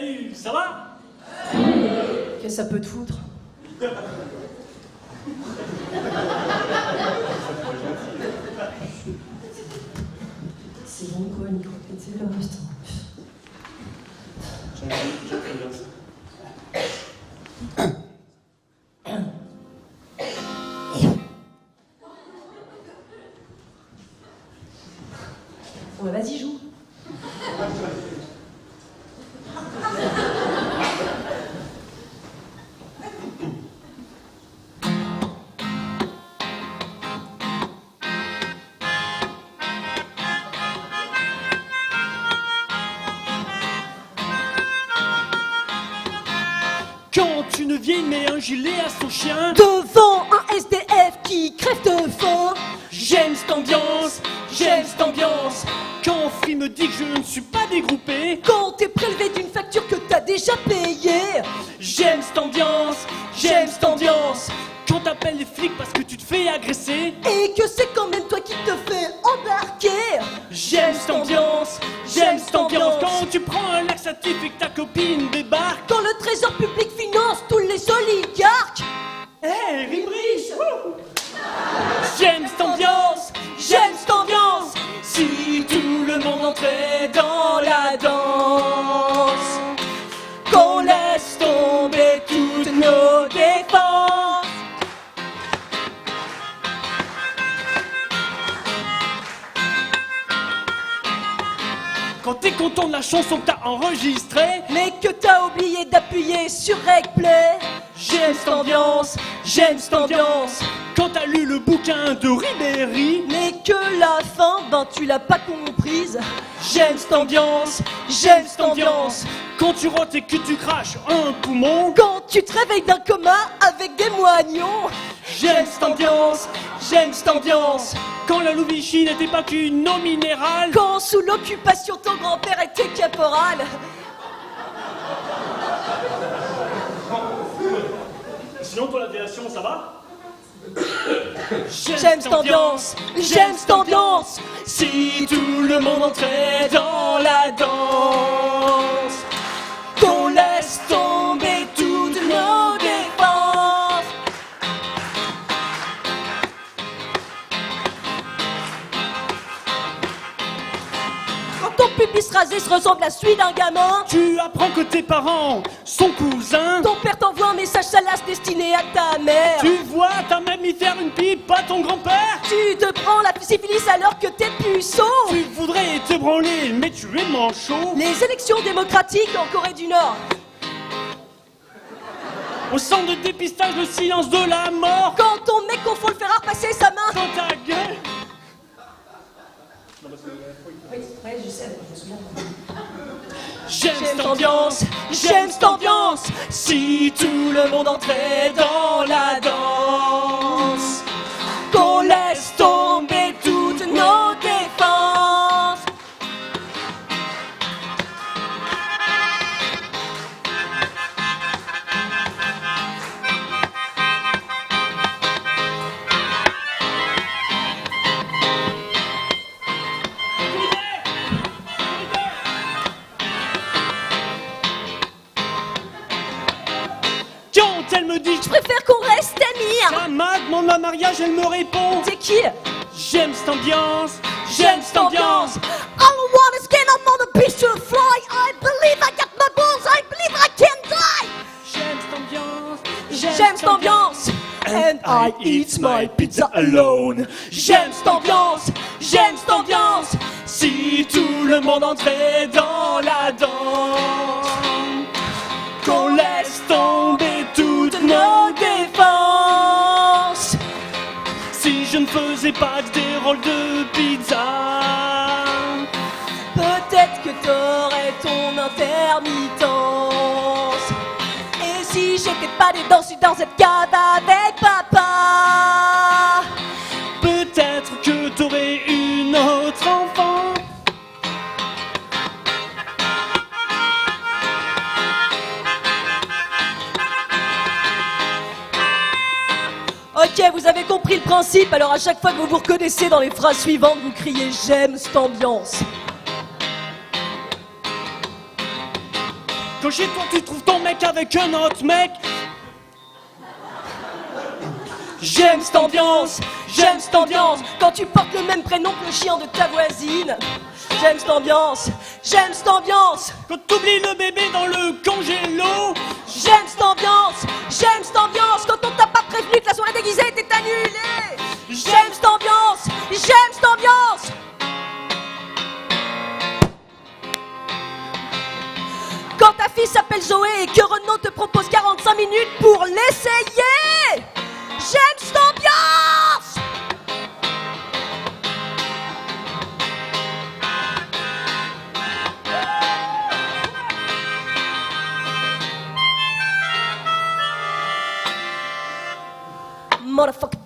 salut, ça va? Qu'est-ce que ça peut te foutre? C'est bon quoi, micro pété le reste. J'aime bien ça. Ouais, vas-y, joue. Quand une vieille met un gilet à son chien, Devant un SDF qui crève de faim. j'aime cette ambiance, j'aime cette ambiance. Quand Free me dit que je ne suis pas dégroupé, Quand t'es prélevé d'une facture que t'as déjà payée. j'aime cette ambiance, j'aime cette ambiance. Quand t'appelles les flics parce que tu te fais agresser, Et que c'est quand même toi qui te fais embarquer. j'aime cette ambiance, j'aime cette ambiance. Quand tu prends un laxatif et que ta copine débarque, Quand le trésor public finance tous les oligarques. hé, Rimbriche, j'aime cette ambiance, j'aime cette ambiance. Si tout le monde entrait dans la danse, qu'on laisse tomber toutes nos défenses. Quand t'es content de la chanson que t'as enregistrée, Mais que t'as oublié d'appuyer sur Rec Play. j'aime cette ambiance, j'aime cette ambiance. Quand t'as lu le bouquin de Ribéry, Mais que la fin, ben tu l'as pas comprise. j'aime cette ambiance, j'aime cette ambiance. Quand tu rotes et que tu craches un poumon, Quand tu te réveilles d'un coma avec des moignons. j'aime cette ambiance, j'aime cette ambiance. Quand la Louvichy n'était pas qu'une eau minérale, Quand sous l'occupation ton grand-père était caporal. sinon pour l'aviation ça va? J'aime cette ambiance, j'aime cette ambiance. Si tout le monde entrait dans la danse, qu'on laisse tomber toutes nos défenses. Quand ton pubis rasé se ressemble à celui d'un gamin. Tu apprends que tes parents sont cousins. Ton père t'envoie un message salace destiné à ta mère. Tu vois ta mammifère une pipe à ton grand-père. Tu te prends la syphilis alors que t'es puceau. Tu voudrais te branler mais tu es manchot. Les élections démocratiques en Corée du Nord. Au centre de dépistage, le silence de la mort. Quand ton mec confond le fer à repasser sa main. Dans ta gueule. Ouais, je sais, je me souviens. J'aime cette ambiance, j'aime cette ambiance. Si tout le monde entrait dans la danse, qu'on laisse tomber toutes nos défenses. Quand elle me dit Je préfère qu'on reste amis. Kama demande ma mariage, elle me répond C'est qui? j'aime cette ambiance, j'aime cette ambiance. I don't wanna skin, I'm on a beast to fly. I believe I got my balls, I believe I can die. J'aime cette ambiance, J'aime cette ambiance. And I eat my pizza alone. J'aime cette ambiance, j'aime cette ambiance. Si tout le monde entrait dans la danse, qu'on laisse tomber toutes nos défenses. Si je ne faisais pas des rôles de pizza, Peut-être que t'aurais ton intermittence. Et si j'étais pas dedans, je suis dans cette cave avec papa. peut-être que t'aurais une autre enfant. Ok, vous avez compris le principe, alors à chaque fois que vous vous reconnaissez dans les phrases suivantes, vous criez « J'aime cette ambiance ». Quand chez toi tu trouves ton mec avec un autre mec. J'aime cette ambiance, j'aime cette ambiance. Quand tu portes le même prénom que le chien de ta voisine. J'aime cette ambiance, j'aime cette ambiance. Quand t'oublies le bébé dans le congélo. J'aime cette ambiance, j'aime cette ambiance. Quand on t'a pas prévenu que la soirée déguisée était annulée. J'aime cette ambiance, j'aime cette ambiance. Quand ta fille s'appelle Zoé et que Renaud te propose 45 minutes pour l'essayer. J'aime cette ambiance. Motherfucker